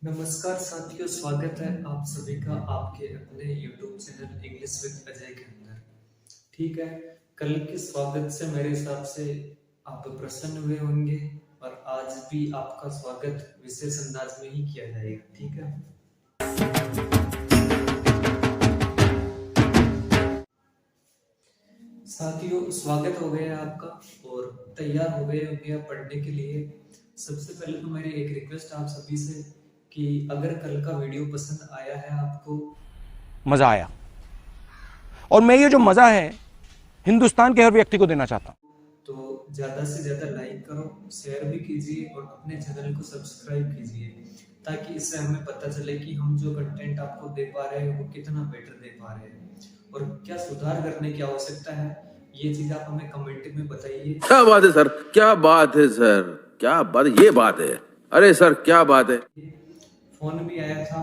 नमस्कार साथियों, स्वागत है आप सभी का आपके अपने YouTube channel English with Ajay के अंदर। ठीक है, कल के स्वागत से मेरे हिसाब से आप प्रसन्न हुए होंगे और आज भी आपका स्वागत विशेष अंदाज में ही किया जाएगा। ठीक है, साथियों स्वागत हो गया आपका और तैयार हो गए होंगे आप पढ़ने के लिए। सबसे पहले तो मेरी एक रिक्वेस्ट आप सभी से कि अगर कल का वीडियो पसंद आया है आपको, मजा आया और मैं ये जो मजा है हिंदुस्तान के हर व्यक्ति को देना चाहता हूं। तो ज्यादा से ज्यादा लाइक करो, शेयर भी कीजिए और अपने चैनल को सब्सक्राइब कीजिए ताकि इससे हमें पता चले कि हम जो कंटेंट आपको दे पा रहे हैं वो कितना बेटर दे पा रहे हैं और क्या सुधार करने की आवश्यकता है। ये चीज आप हमें कमेंट में बताइए। क्या बात है सर, क्या बात है सर, क्या बात, ये बात है। अरे सर क्या बात है। फोन भी आया था,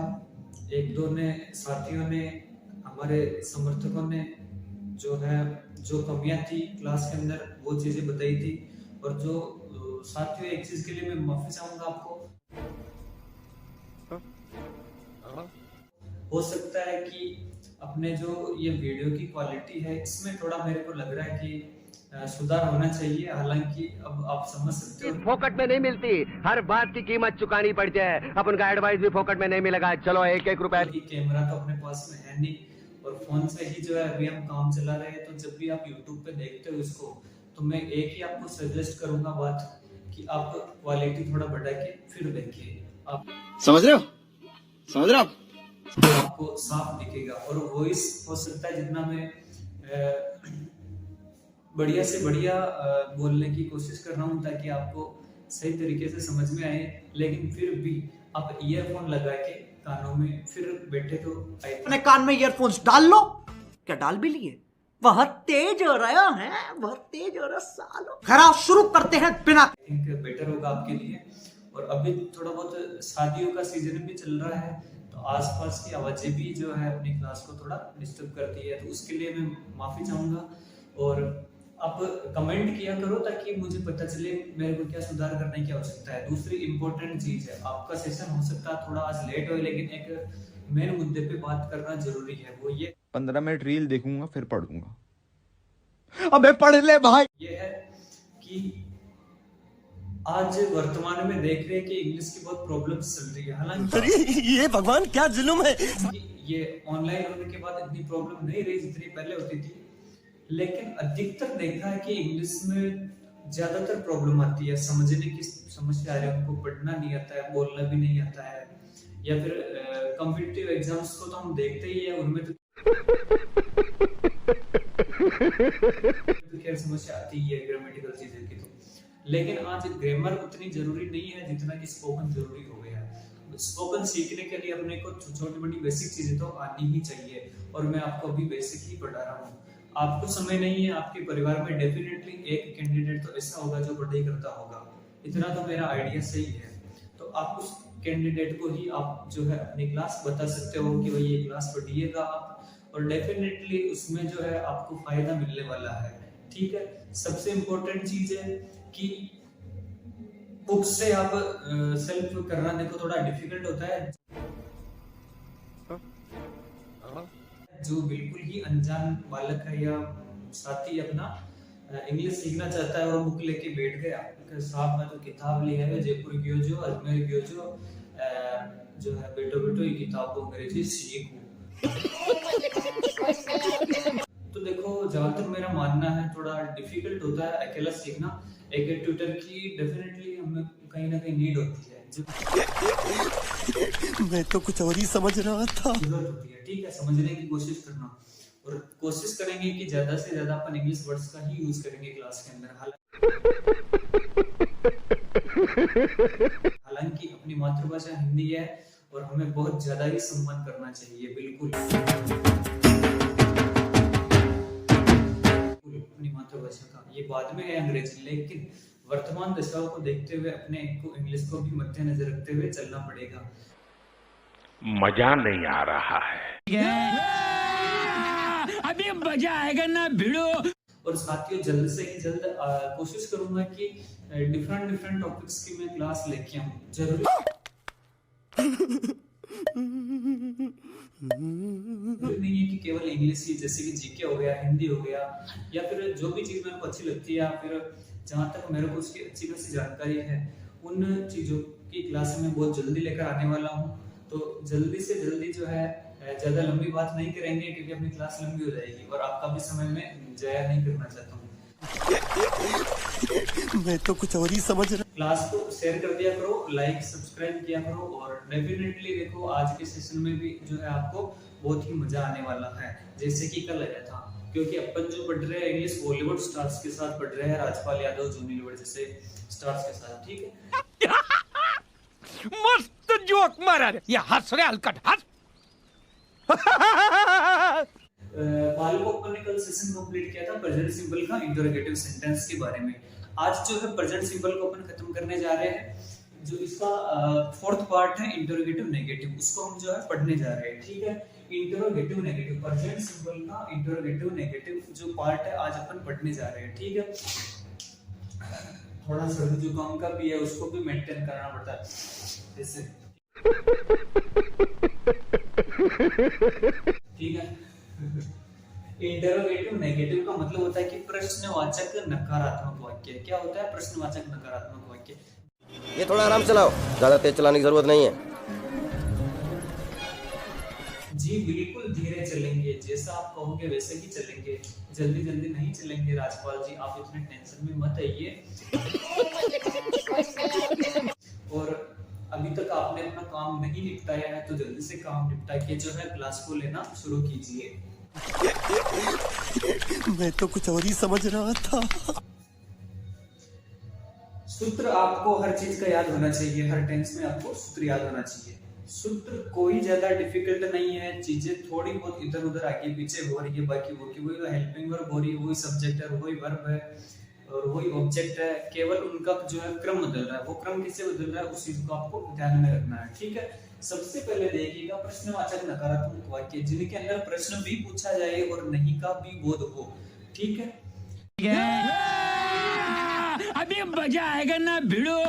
एक दो ने साथियों ने, हमारे समर्थकों ने जो कमियां थी क्लास के अंदर वो चीजें बताई थी। और जो साथियों, एक चीज के लिए मैं माफी चाहूंगा आपको। हो सकता है कि अपने जो ये वीडियो की क्वालिटी है इसमें थोड़ा मेरे को लग रहा है कि सुधार होना चाहिए। हालांकि अब आप समझ सकते हो फोकट में नहीं मिलती, हर बात की कीमत चुकानी पड़ती है। अपन का एडवाइस भी फोकट में नहीं मिलेगा। चलो एक एक रुपए की कैमरा तो अपने पास में है नहीं और फोन से ही जो है अभी हम काम चला रहे हैं। तो जब भी आप YouTube पे देखते हो इसको, तो मैं एक ही आपको सजेस्ट करूंगा बात कि आप क्वालिटी थोड़ा बढ़ा के फिर देखिए। आप समझ रहे हो आप? आपको साफ दिखेगा और वॉइस हो सकता है जितना मैं बढ़िया से बढ़िया बोलने की कोशिश कर रहा हूँ ताकि आपको सही तरीके से समझ में आए। लेकिन फिर भी आप ईयरफोन लगा के कानों में फिर बैठे तो अपने कान में ईयरफोन्स डाल लो। क्या डाल भी लिए? बहुत तेज हो रहा है, बहुत तेज हो रहा सालों। खराब शुरू करते हैं बिना। आई थिंक बेटर होगा आपके लिए। और अभी थोड़ा बहुत शादियों का सीजन भी चल रहा है तो आसपास की आवाजें भी जो है अपनी क्लास को थोड़ा डिस्टर्ब करती है, तो उसके लिए मैं माफी चाहूंगा। और आप कमेंट किया करो ताकि मुझे पता चले मेरे को क्या सुधार करने की आवश्यकता है। दूसरी इंपॉर्टेंट चीज है, आपका सेशन हो सकता है थोड़ा आज लेट हो, लेकिन एक मेन मुद्दे पे बात करना जरूरी है। वो ये 15 मिनट रील देखूंगा फिर पढ़ूंगा। अबे पढ़ ले भाई। ये है कि आज वर्तमान में देख रहे हैं कि इंग्लिश की बहुत प्रॉब्लम्स चल रही है। हालांकि ये भगवान क्या जुल्म है। ये ऑनलाइन होने के बाद इतनी प्रॉब्लम नहीं रही जितनी पहले होती थी, लेकिन अधिकतर देखा है कि इंग्लिश में ज्यादातर प्रॉब्लम आती है। समझने की समस्या आ रही है, उनको पढ़ना नहीं आता है, बोलना भी नहीं आता है। या फिर कॉम्पिटिटिव एग्जाम्स को तो हम देखते ही है, उनमें तो खैर समस्या आती ही है ग्रामेटिकल चीजें की। तो लेकिन आज ग्रामर उतनी जरूरी नहीं है जितना कि स्पोकन जरूरी हो गया है। स्पोकन सीखने के लिए अपने को छोटी बड़ी बेसिक चीजें तो आनी ही चाहिए और मैं आपको अभी बेसिक ही पढ़ा रहा हूँ। आपको समय नहीं है, आपके परिवार में डेफिनेटली एक कैंडिडेट तो ऐसा होगा जो पढ़ाई करता होगा, इतना तो मेरा आइडिया सही है। तो आप उस कैंडिडेट को ही आप जो है अपनी क्लास बता सकते हो कि भाई ये क्लास पढ़िएगा आप, और डेफिनेटली उसमें जो है आपको फायदा मिलने वाला है। ठीक है, सबसे इम्पोर्टेंट चीज है कि बुक से आप सेल्फ करना देखो थोड़ा डिफिकल्ट होता है। जो बिल्कुल ही अनजान बालक है या साथी अपना इंग्लिश सीखना चाहता है और बुक लेके बैठ गया, साहब मैं तो किताब लिया है, जयपुर गयो जो, अजमेर गयो जो है बेटो बेटो ये किताब को अंग्रेजी सीखो। तो देखो जहां तक मेरा मानना है थोड़ा डिफिकल्ट होता है अकेला सीखना। एक ट्यूटर की डेफिनेटली हमें कहीं ना कहीं नीड होती है। मैं तो कुछ और ही समझ रहा था। जरूरत होती है। ठीक है, समझने की कोशिश करना और कोशिश करेंगे कि ज्यादा से ज्यादा अपन इंग्लिश वर्ड्स का ही यूज करेंगे क्लास के अंदर। हालांकि अपनी मातृभाषा हिंदी है और हमें बहुत ज्यादा ही सम्मान करना चाहिए। बिल्कुल अपनी मातृभाषा का, ये बाद में है अंग्रेजी, लेकिन वर्तमान दशाओं को देखते हुए अपने को इंग्लिश को भी मद्देनजर रखते हुए चलना पड़ेगा। मजा नहीं आ रहा है। अभी मजा आएगा ना भिड़ो। और साथियों जल्द से ही जल्द कोशिश करूंगा कि डिफरेंट टॉपिक्स की मैं क्लास लेके आऊं। जरूरी नहीं है कि केवल इंग्लिश ही, जैसे कि जीके हो गया, हिंदी हो गया, या फिर जो भी चीज मेरे को अच्छी लगती है, या फिर जहाँ तक मेरे को उसकी अच्छी खासी जानकारी है, उन चीजों की क्लास में बहुत जल्दी लेकर आने वाला हूँ। तो जल्दी से जल्दी जो है, ज्यादा लंबी बात नहीं करेंगे क्योंकि अपनी क्लास लंबी हो जाएगी और आपका भी समय में जाया नहीं करना चाहता हूँ। मैं तो कुछ और ही समझ रहा। क्लास को शेयर कर दिया करो, लाइक सब्सक्राइब किया करो, और डेफिनेटली देखो आज के सेशन में भी जो है आपको बहुत ही मजा आने वाला है, जैसे कि कल आया था। क्योंकि अपन जो पढ़ रहे हैं इंग्लिश बॉलीवुड स्टार्स के साथ पढ़ रहे हैं, राजपाल यादव, जूनी लिवर जैसे स्टार्स के साथ, ठीक है। मस्त जोक मारा रे, ये हंस रहे हलकट हंस। बालको अपन ने कल सेशन कंप्लीट किया था प्रेजेंट सिंपल का इंटरोगेटिव सेंटेंस के बारे में। आज जो है प्रेजेंट सिंपल को अपन खत्म करने जा रहे हैं। जो इसका फोर्थ पार्ट है इंटरोगेटिव नेगेटिव, उसको हम जो है पढ़ने जा रहे हैं, ठीक है। इंटरोगेटिव नेगेटिव, प्रेजेंट सिंपल का इंटरोगेटिव नेगेटिव जो पार्ट है आज अपन पढ़ने जा रहे हैं, ठीक है। थोड़ा सर्दी जुकाम का भी है, उसको भी मेंटेन करना पड़ता है जैसे, ठीक है। इंटरोगेटिव नेगेटिव का मतलब होता है कि प्रश्नवाचक नकारात्मक वाक्य। क्या होता है प्रश्नवाचक नकारात्मक वाक्य? ये थोड़ा आराम चलाओ, ज्यादा तेज चलाने की जरूरत नहीं है। जी बिल्कुल धीरे चलेंगे, जैसा आप कहोगे वैसे ही चलेंगे, जल्दी जल्दी नहीं चलेंगे राजपाल जी, आप इतने टेंशन में मत आइए। और अभी तक आपने अपना काम नहीं निपटाया है तो जल्दी से काम निपटा के जो है क्लास को लेना शुरू कीजिए। मैं तो कुछ और ही समझ रहा था। सूत्र आपको हर चीज का याद होना चाहिए, हर टेंस में आपको सूत्र याद होना चाहिए। सूत्र कोई ज्यादा डिफिकल्ट नहीं है, चीजें थोड़ी बहुत इधर उधर आगे पीछे हो रही है, बाकी वो की वही हेल्पिंग वर्ब हो रही है, वही सब्जेक्ट है, वही वर्ब है और वही ऑब्जेक्ट है, केवल उनका जो है क्रम बदल रहा है। वो क्रम किससे बदल रहा है उस चीज को आपको ध्यान में रखना है, ठीक है। सबसे पहले देखिएगा प्रश्नवाचक नकारात्मक वाक्य जिनके अंदर प्रश्न भी पूछा जाए और नहीं का भी बोध हो, ठीक है। अभी मजा आएगा ना भिड़ो।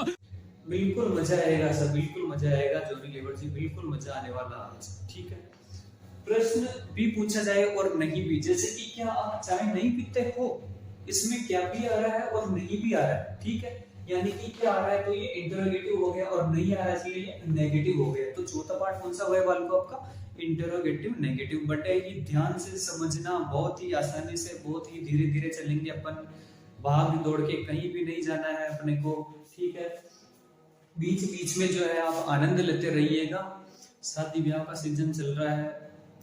बिल्कुल मजा आएगा सर, बिल्कुल मजा आएगा जॉनी लीवर जी, बिल्कुल मजा आने वाला आज, ठीक है। प्रश्न भी पूछा जाए और नहीं भी, जैसे कि क्या आप चाय नहीं पीते हो, इसमें क्या भी आ रहा है और नहीं भी आ रहा है, ठीक है। यानी कि क्या आ रहा है तो ये इंटरोगेटिव हो गया और नहीं आ रहा है इसलिए ये नेगेटिव हो गया। तो चौथा पार्ट कौन सा हुआ है बालको आपका? Interrogative negative. बट ये ध्यान से समझना, बहुत ही आसानी से, बहुत ही धीरे धीरे चलेंगे अपन, भाग दौड़ के कहीं भी नहीं जाना है अपने को, ठीक है। बीच बीच में जो है आप आनंद लेते रहिएगा। शादी ब्याह का सीजन चल रहा है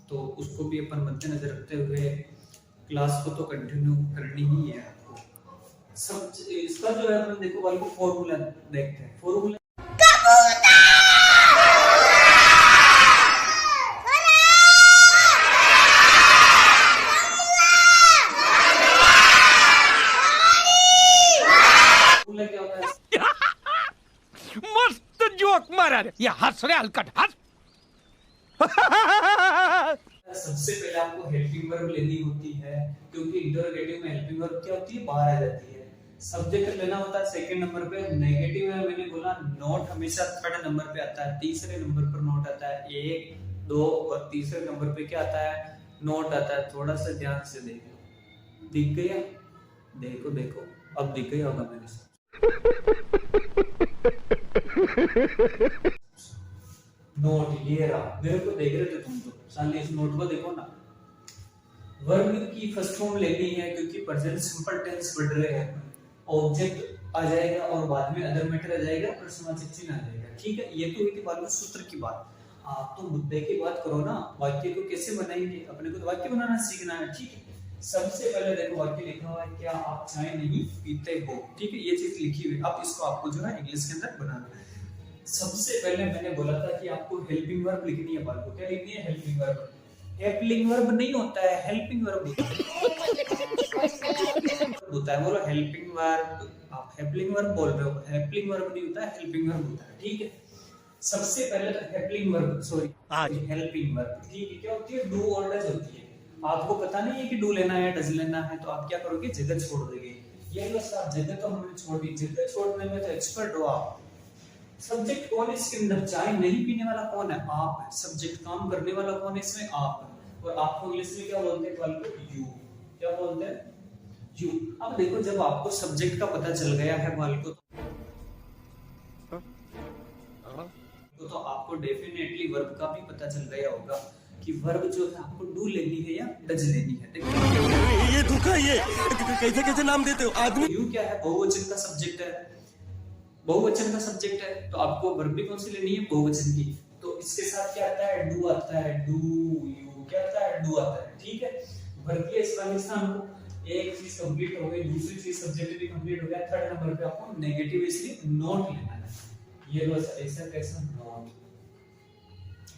तो उसको भी अपन मद्देनजर रखते हुए क्लास को तो कंटिन्यू करनी ही है आपको। सब इसका जो है अपन देखो वाले को फॉर्मूला देखते हैं। फॉर्मूला क्या होता है? मस्त जोक मारा रे, ये हंस रहे हलकट हंस। सबसे पहले आपको हेल्पिंग वर्ब लेनी होती है, क्योंकि इंटरोगेटिव में हेल्पिंग वर्ब क्या होती है? बाहर आ जाती है। सब्जेक्ट लेना होता है सेकंड नंबर पे। नेगेटिव है मैंने बोला, नोट हमेशा थर्ड नंबर पे आता है, तीसरे नंबर पर नोट आता है। 1, 2 और तीसरे नंबर पे क्या आता है? नोट आता है। थोड़ा सा ध्यान से देखो, दिख गया? देखो देखो, अब दिख गया होगा मेरे साथ। नोट ये रहा, मेरे को देख रहे थे तुम तो साले, इस नोट को देखो ना। वर्ब की फर्स्ट फॉर्म लेनी है क्योंकि प्रेजेंट सिंपल टेंस पढ़ रहे हैं। ऑब्जेक्ट आ जाएगा और बाद में अदर मैटर आ जाएगा, प्रश्नवाचक चिन्ह आ जाएगा, ठीक है। ये तो हुई थी बात सूत्र की बात। आप तो मुद्दे की बात करो ना, वाक्य को कैसे बनाएंगे? अपने को तो वाक्य बनाना सीखना है, ठीक है। सबसे पहले देखो वाक्य लिखा हुआ है, क्या आप चाय नहीं पीते हो, ठीक है। ये चीज लिखी हुई, अब इसको आपको जो है इंग्लिश के अंदर बनाना है। सबसे पहले मैंने बोला था कि आपको हेल्पिंग वर्ब लिखनी है। बात को क्या लिखनी है? Helping verb. हेल्पिंग वर्ब नहीं होता है, हेल्पिंग वर्ब होता है। बोलो हेल्पिंग वर्ब, आप हेल्पिंग वर्ब बोल रहे हो, हेल्पिंग वर्ब नहीं होता है, हेल्पिंग वर्ब होता है, ठीक है। सबसे पहले तो helping verb, sorry helping verb, ठीक है। क्या होती है? डू और डज होती है। आपको पता नहीं है कि डू लेना है डज लेना है, तो आप क्या करोगे? जगह छोड़ दोगे। ये लो सर, जगह तो हमने छोड़ दी। जगह छोड़ने में तो एक्सपर्ट हो आप, सब्जेक्ट कौन है इसके अंदर? चाय नहीं पीने वाला कौन है? आप है। सब्जेक्ट काम करने वाला कौन है इसमें? आप है। और आपको इंग्लिश में क्या बोलते हैं? कल यू। क्या बोलते हैं? यू। अब देखो, जब आपको सब्जेक्ट का पता चल गया है वाल को, तो आपको डेफिनेटली वर्ब का भी पता चल गया होगा कि वर्ब जो है आपको डू लेनी है या डज लेनी है। देखो ये धोखा, ये कैसे कैसे नाम देते हो आदमी। यू क्या है? बहुवचन का सब्जेक्ट है। बहुवचन का सब्जेक्ट है तो आपको वर्ब भी कौन सी लेनी है? बहुवचन की। तो इसके साथ क्या आता है? डू आता है। डू यू क्या आता है? डू आता है। ठीक है, भर दिया इस पाकिस्तान को। एक चीज कंप्लीट हो गई, दूसरी चीज सब्जेक्ट भी कंप्लीट हो गया। थर्ड नंबर पे आपको नेगेटिव इसलिए नोट लेना है। ये लो ऐसा कैसा नोट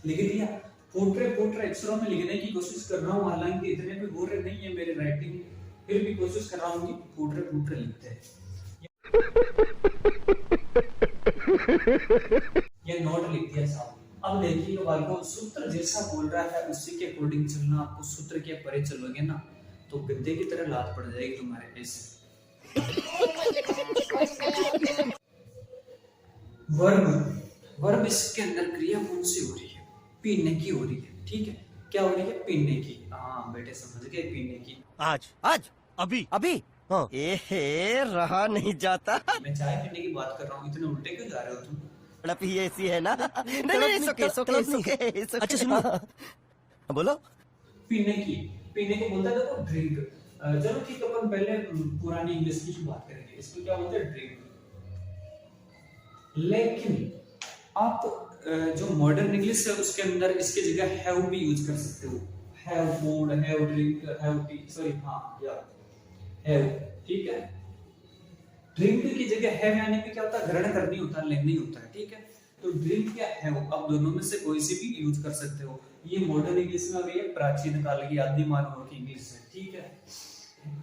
लिख दिया। पोट्रे अक्षरों में लिखने की कोशिश कर रहा हूँ, हालांकि इतने भी बुरे नहीं है मेरे राइटिंग, फिर भी कोशिश कर रहा हूँ कि पोट्रे लिखते हैं। ये नोट लिख दिया साहब। अब देखिए वालों, सूत्र जैसा बोल रहा है उसी के अकॉर्डिंग चलना। आपको सूत्र के परे चलोगे ना तो गद्दे की तरह लात पड़ जाएगी तुम्हारे ऐसे। वर्ब इसके अंदर क्रिया कौन सी हो रही है? पीने की हो रही है। ठीक है, क्या हो रही है? पीने की। हाँ बेटे समझ गए, पीने की। आज अभी अभी हाँ। ए रहा नहीं जाता। मैं चाय पीने की बात कर रहा हूँ, इतने उल्टे क्यों जा रहे हो तुम? तड़प ही ऐसी है ना। नहीं, अच्छा सुनो, बोलो। पीने की, पीने को बोलता है देखो ड्रिंक। चलो ठीक, अपन पहले पुरानी इंग्लिश की बात करेंगे। इसको क्या बोलते हैं? ड्रिंक। लेकिन आप जो मॉडर्न इंग्लिश है उसके अंदर इसकी जगह हैव भी यूज कर सकते हो। Have food, have drink, have T, sorry हाँ या हैव। ठीक है, ड्रिंक की जगह हैव आने पे क्या होता है? ग्रहण करनी होता है, लेनी होता है। ठीक है, तो ड्रिंक या हैव आप दोनों में से कोई सी भी यूज कर सकते हो। ये मॉडर्न इंग्लिश में आ गई है, प्राचीन काल की आदि मानवों की इंग्लिश है। ठीक है,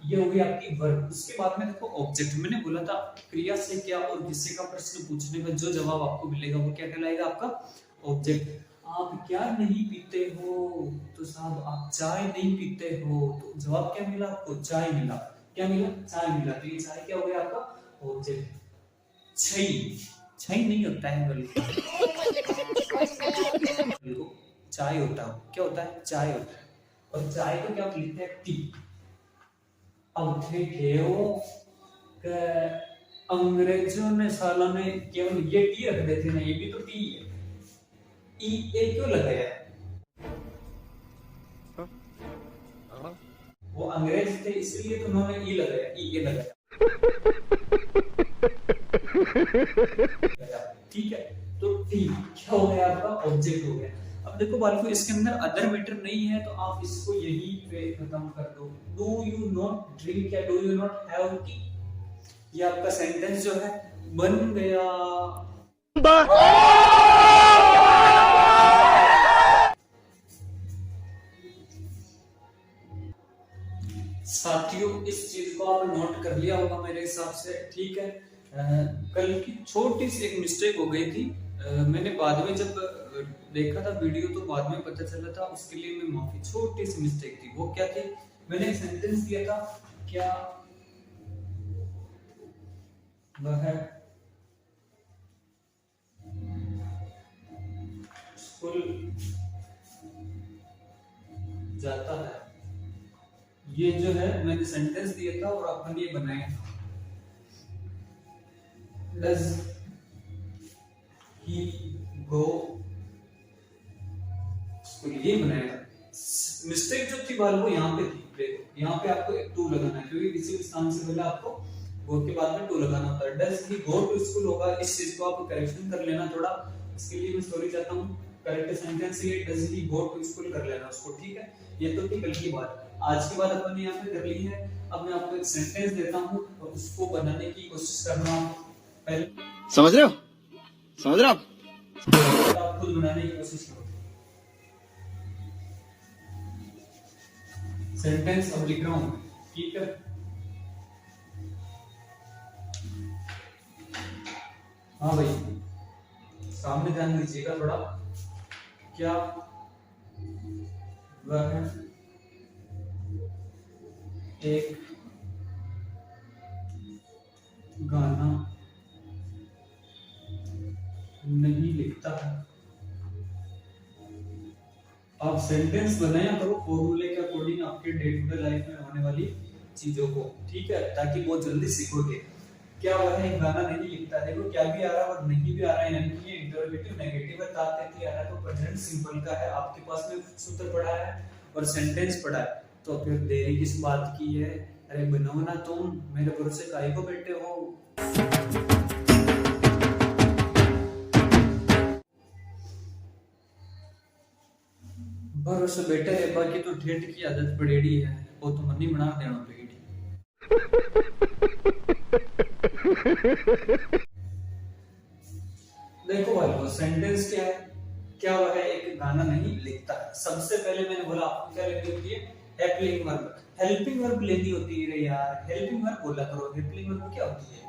ये हो गई आपकी वर्ब। उसके बाद में देखो ऑब्जेक्ट। मैंने बोला था क्रिया से क्या और किससे का प्रश्न पूछने में जो जवाब आपको मिलेगा वो क्या कहलाएगा? आपका ऑब्जेक्ट। आप क्या नहीं पीते हो? तो साहब आप चाय नहीं पीते हो, तो जवाब क्या मिला आपको? चाय मिला। क्या मिला? चाय मिला। तो ये चाय क्या हो गया आपका? ऑब्जेक्ट। छई नहीं होता है बल्कि चाय होता है। क्या होता है? चाय होता है। और चाय को क्या लिखते हैं? टी। अब थे अंग्रेजों ने सालों ने केवल ये टी रख देते ना, ये भी तो टी है। ई ए क्यों लगाया? वो अंग्रेज थे इसलिए तो उन्होंने ई लगाया, ई ए लगाया। ठीक है, तो टी क्या हो गया आपका? ऑब्जेक्ट हो गया। अब देखो बालको, इसके अंदर अदर मैटर नहीं है तो आप इसको यही पे खत्म कर दो। डू यू नॉट ड्रिंक या do you not have T, ये आपका सेंटेंस जो है बन गया। साथियों, इस चीज को आप नोट कर लिया होगा मेरे हिसाब से। ठीक है, कल की छोटी सी एक मिस्टेक हो गई थी। मैंने बाद में जब देखा था वीडियो तो बाद में पता चला था, उसके लिए मैं माफी। छोटी सी मिस्टेक थी। वो क्या थी? मैंने एक सेंटेंस दिया था, क्या वह स्कूल जाता है। ये जो है मैंने सेंटेंस दिया था और अपन ये बनाया था। Does he go स्कूल, ये बनाया। मिस्टेक जो थी बाल वो यहाँ पे थी। देखो यहाँ पे आपको एक टू लगाना है, क्योंकि किसी भी स्थान से पहले आपको गो के बाद में टू लगाना होता है। Does he go to school होगा, इस चीज को आप करेक्शन कर लेना थोड़ा। इसके लिए मैं सॉरी चाहता हूँ। करेक्ट सेंटेंस ये does he go to school कर लेना उसको। ठीक है, ये तो थी कल की बात। आज की बात अपन ने यहाँ पे कर ली है। अब मैं आपको एक सेंटेंस देता हूँ और उसको बनाने की कोशिश करना। पहले समझ रहे हो? समझ रहे हो आप खुद बनाने की कोशिश करो। सेंटेंस अब लिख रहा हूं। ठीक है, हाँ भाई सामने ध्यान दीजिएगा थोड़ा। क्या वह एक गाना नहीं लिखता है। आप सेंटेंस बनाया करो फॉर्मूले के अकॉर्डिंग आपके डे टू डे लाइफ में होने वाली चीजों को, ठीक है, ताकि बहुत जल्दी सीखोगे। क्या वह एक गाना नहीं लिखता? देखो क्या भी आ रहा है और नहीं भी आ रहा है, यानी कि ये इंटरोगेटिव नेगेटिव है, ताकि आ रहा है तो प्रेजेंट सिंपल का है, आपके पास में सूत्र पड़ा है और सेंटेंस पड़ा है, तो फिर देरी किस बात की है? अरे बनाओ ना तुम, मेरे भरोसे काहे को बैठे हो? भरोसे बैठे रहे, बाकी तो ठेठ की आदत पड़ेड़ी है, वो तो मनी बना देना पेड़ी। देखो भाई सेंटेंस क्या है? क्या वह एक गाना नहीं लिखता है? सबसे पहले मैंने बोला आपको क्या लेनी होती है? Helping verb. हेल्पिंग वर्ब लेनी होती है यार, हेल्पिंग वर्ब बोला करो। हेल्पिंग वर्ब क्या होती है?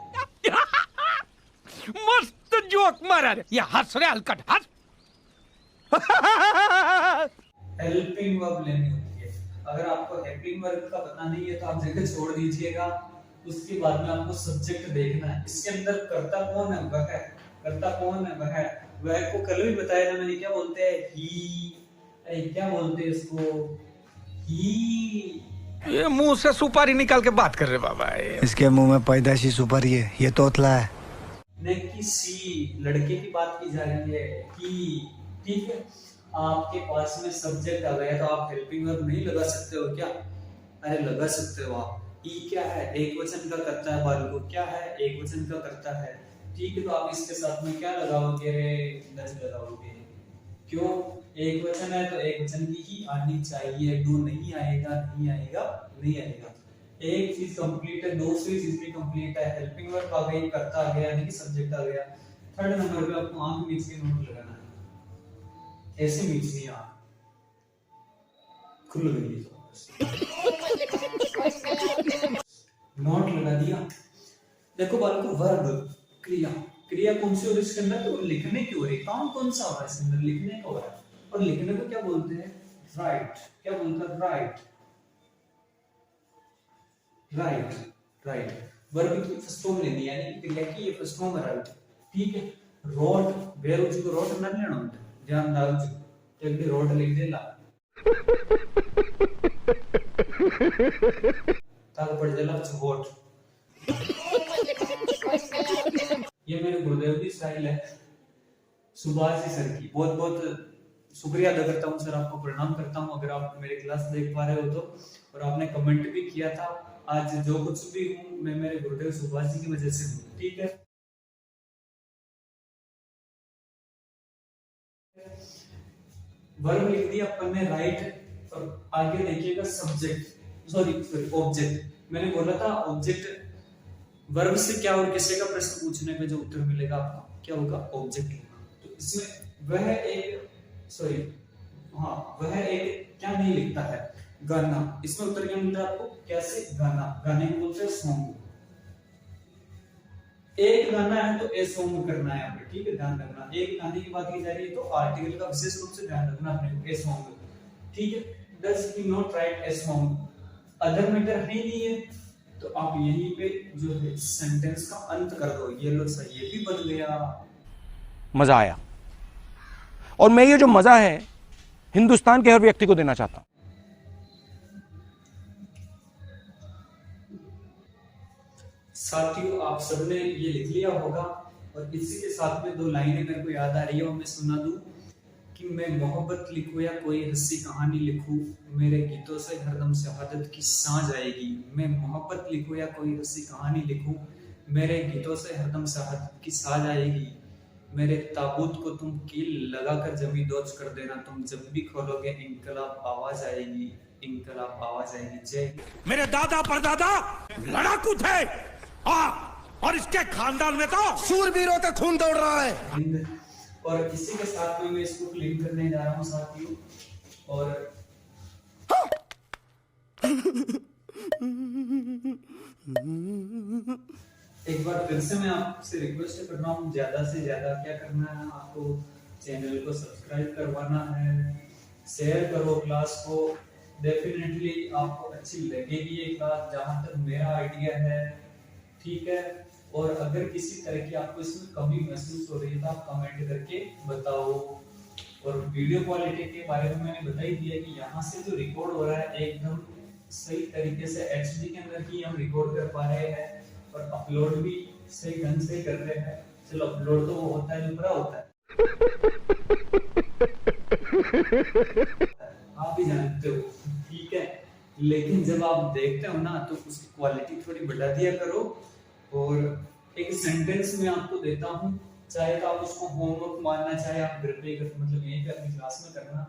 मस्त जोक मारा रे, ये हंस रहे हलकट हंस। हेल्पिंग वर्ब लेनी होती है। अगर आपको हेल्पिंग वर्ब का पता नहीं है तो आप जगह छोड़ दीजिएगा, उसके बाद में आपको सब्जेक्ट देखना है। इसके अंदर कर्ता कौन है? वह है। कर्ता कौन है? वह है। वह को कल भी बताया ना मैंने, क्या बोलते हैं? ही। अरे क्या बोलते हैं इसको? ही। ये मुंह से सुपारी निकाल के बात कर रहे बाबा। इसके मुंह में पैदाशी सुपारी है, ये तोतला है। नहीं कि सी, लड़के की बात की जा रही है। ही, ठीक है। आपके पास में सब्जेक्ट आ गया तो आप हेल्पिंग वर्ब नहीं लगा सकते हो क्या? अरे लगा सकते हो आप। ई क्या है? एक वचन का करता है। बालको क्या है? एक वचन का करता है, ठीक है। तो आप इसके साथ में क्या लगाओगे? रे दस लगाओगे। क्यों? एक वचन है तो एक वचन की ही आनी चाहिए। डू नहीं आएगा, नहीं आएगा, नहीं आएगा। एक चीज कंप्लीट है, दूसरी चीज भी कंप्लीट है। हेल्पिंग वर्ब आ गई, करता आ गया, यानी कि सब्जेक्ट आ गया। थर्ड नंबर पे आपको आंख मीच के नोट लगाना है। ऐसे मीचनी है आंख, खुल गई नोट लगा दिया। देखो बालकों, वर्ब क्रिया, क्रिया कौन सी हो रही है इसके अंदर? तो लिखने की हो रही है। काम कौन सा हो रहा है इसके अंदर? लिखने का हो रहा है। और लिखने को क्या बोलते हैं? राइट। क्या बोलते हैं? राइट। Right, right. वर्ब की फर्स्ट फॉर्म लेनी है, यानी क्रिया की ये फर्स्ट फॉर्म है राइट, ठीक है। रोड, वेर उज को रोड ना लेना होता, ध्यान दाओ। एक भी रोड लिख देला ताकि पड़ जाला होट। ये मेरे गुरुदेव की स्टाइल है, सुभाष जी सर की। बहुत बहुत शुक्रिया अदा करता हूँ सर, आपको प्रणाम करता हूँ अगर आप मेरे क्लास देख पा रहे हो तो। और आपने कमेंट भी किया था। आज जो कुछ भी हूँ मैं मेरे गुरुदेव सुभाष जी की वजह से हूँ, ठीक है। वर्ब लिख दिया अपन ने राइट, और आगे देखिएगा सब्जेक्ट, सॉरी ऑब्जेक्ट। मैंने बोला था ऑब्जेक्ट वर्ब से क्या और किसी का प्रश्न पूछने पे जो उत्तर मिलेगा आपको क्या होगा? ऑब्जेक्ट। तो इसमें वह एक, सॉरी हाँ, वह एक क्या नहीं लिखता है? गाना। इसमें उत्तर क्या मिलता है आपको? कैसे? गाना। गाने को बोलते हैं सॉन्ग। एक गाना है तो ए सॉन्ग करना है आपको, ठीक है, ध्यान रखना। एक गाने की बात की जा रही है तो आर्टिकल का विशेष रूप से ध्यान रखना अपने को, ए सॉन्ग, ठीक है। Does he not right a song? Other matter है नहीं है तो आप यहीं पे जो है सेंटेंस का अंत कर दो। ये लो सही, ये भी बन गया। मजा आया, और मैं ये जो मजा है हिंदुस्तान के हर व्यक्ति को देना चाहता हूं। साथियों, आप सबने ये लिख लिया होगा, और इसी के साथ में दो लाइनें मेरे को याद आ रही है और मैं सुना दूं कि मैं मोहब्बत लिखूं या कोई हंसी कहानी लिखूं, मेरे गीतों से हरदम शहादत की सांझ आएगी। मैं मोहब्बत लिखूं या कोई हंसी कहानी लिखूं, मेरे गीतों से हरदम शहादत की सांझ आएगी। मेरे ताबूत को तुम कील लगाकर जमी दोच कर देना, तुम जब भी खोलोगे इंकलाब आवाज आएगी, इंकलाब आवाज आएगी। जय। मेरे दादा परदादा लड़ाकू थे, और इसके खानदान में तो सूरवीरों का खून दौड़ रहा है। और इसी के साथ में मैं इसको क्लीन करने जा रहा हूँ साथियों। और एक बार फिर से मैं आपसे रिक्वेस्ट कर रहा हूँ, ज्यादा से ज्यादा क्या करना है आपको? चैनल को सब्सक्राइब करवाना है, शेयर करो क्लास को। डेफिनेटली आपको अच्छी लगेगी ये क्लास, जहां तक मेरा आइडिया है, ठीक है। और अगर किसी तरह की आपको इसमें कमी महसूस हो रही है तो आप कमेंट करके बताओ। और वीडियो क्वालिटी के बारे में मैंने बता ही दिया कि यहाँ से जो रिकॉर्ड हो रहा है एकदम सही तरीके से HD के अंदर ही हम रिकॉर्ड कर पा रहे हैं और अपलोड भी सही ढंग से कर रहे हैं। चलो अपलोड तो वो होता है जो पूरा होता है, आप भी जानते हो, ठीक है। लेकिन जब आप देखते हो ना तो उसकी क्वालिटी थोड़ी बढ़ा दिया करो। और एक सेंटेंस में आपको देता हूँ, चाहे तो आप उसको होमवर्क मानना, चाहे आप घर पे मतलब यहीं पे अपनी क्लास में करना।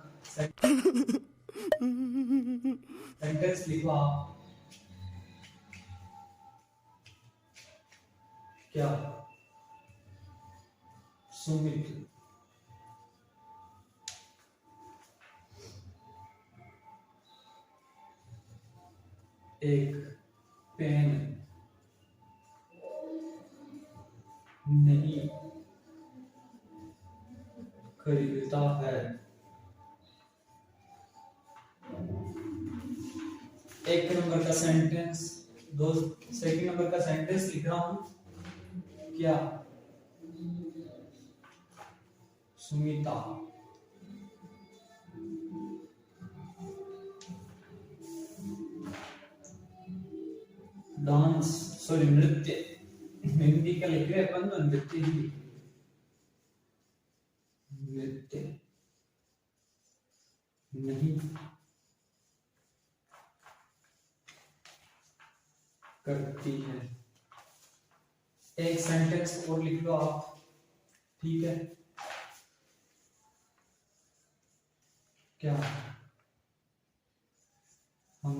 सेंटेंस लिखो आप, क्या सुमित एक पेन नहीं खरीदता है। एक नंबर का सेंटेंस, दो सेकंड नंबर का सेंटेंस लिख रहा हूं, क्या सुमिता नृत्य, हिंदी का लिख रहे अपन तो नृत्य ही, नृत्य नहीं करती है। एक सेंटेंस और लिख लो आप, ठीक है। क्या हम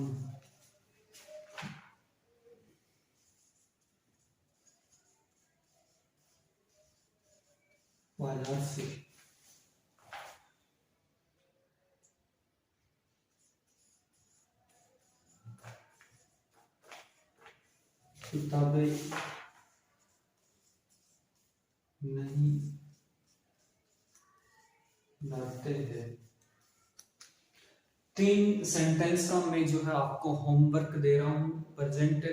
बाजार से किताबें नहीं लाते हैं। 3 सेंटेंस का मैं जो है आपको होमवर्क दे रहा हूं। प्रेजेंट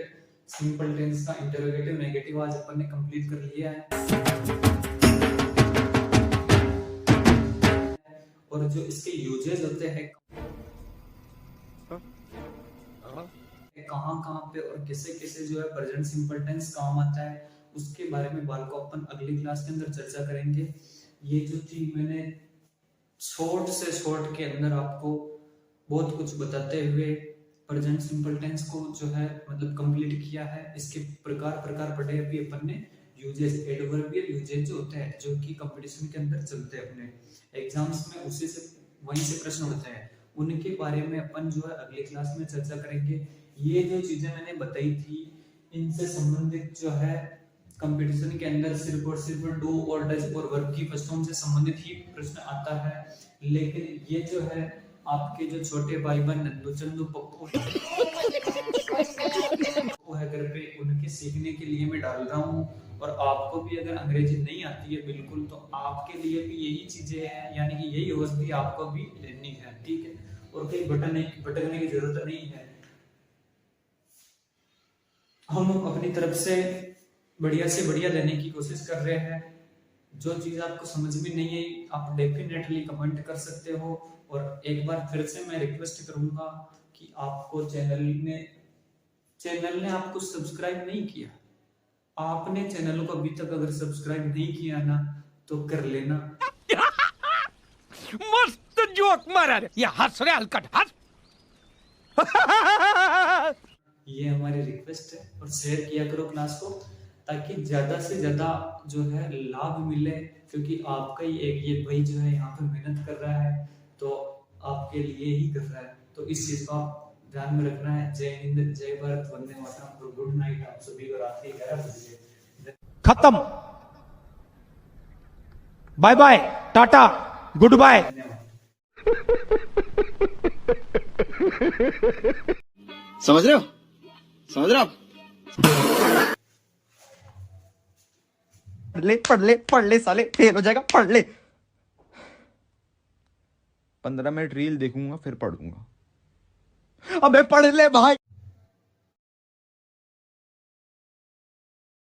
सिंपल टेंस का इंटरोगेटिव नेगेटिव आज अपन ने कंप्लीट कर लिया है। और जो इसके यूजेस होते हैं कहां पे और किसे जो है प्रेजेंट सिंपल टेंस काम आता है, उसके बारे में बाल को अपन अगली क्लास के अंदर चर्चा करेंगे। ये जो चीज मैंने शॉर्ट के अंदर आपको बहुत कुछ बताते हुए प्रेजेंट सिंपल टेंस को जो है मतलब कंप्लीट किया है। इसके प्रकार पढ़े अभी अपन ने। यूजेस, एडवर्बियल यूजेस जो होते हैं जो कि कंपटीशन के अंदर चलते हैं अपने एग्जाम्स में, उसी से वहीं से प्रश्न उठते हैं, उनके बारे में अपन जो है अगली क्लास में चर्चा करेंगे। ये जो चीजें मैंने बताई थी इनसे संबंधित जो है कंपटीशन के अंदर सिर्फ और सिर्फ डू और डज और वर्ब की फॉर्म से संबंधित ही प्रश्न आता है। लेकिन ये जो है आपके जो छोटे भाई बहन नंदू चंदू पप्पू वो है घर पे, उनके सीखने के लिए मैं डाल रहा हूँ। और आपको भी अगर अंग्रेजी नहीं आती है बिल्कुल, तो आपके लिए भी यही चीजें हैं, यानी कि यही औषधि आपको भी लेनी है, ठीक है। और कहीं भटकने की जरूरत नहीं है। हम अपनी तरफ से बढ़िया देने की कोशिश कर रहे हैं। जो चीज आपको समझ में नहीं आई आप डेफिनेटली कमेंट कर सकते हो। और एक बार फिर से मैं रिक्वेस्ट करूंगा कि आपको चैनल ने आपको सब्सक्राइब नहीं किया, आपने चैनल को अभी तक अगर सब्सक्राइब नहीं किया ना तो कर लेना। मस्त जोक मारा रे, ये हंस रहे हलकट हंस। ये हमारी रिक्वेस्ट है। और शेयर किया करो क्लास को ताकि ज्यादा से ज्यादा जो है लाभ मिले, क्योंकि आपका ही एक ये भाई जो है यहाँ पे मेहनत कर रहा है तो आपके लिए ही कर रहा है। तो इस चीज को आप ध्यान में रखना है। जय हिंद, जय भारत, वंदे मातरम। गुड नाइट आप सभी को, रात्रि 11 बजे खत्म। Bye bye, tata, goodbye. समझ रहे हो? समझ रहे हो? पढ़ ले साले, फेल हो जाएगा, पढ़ ले। 15 मिनट रील देखूंगा फिर पढ़ूंगा। अबे पढ़ ले भाई।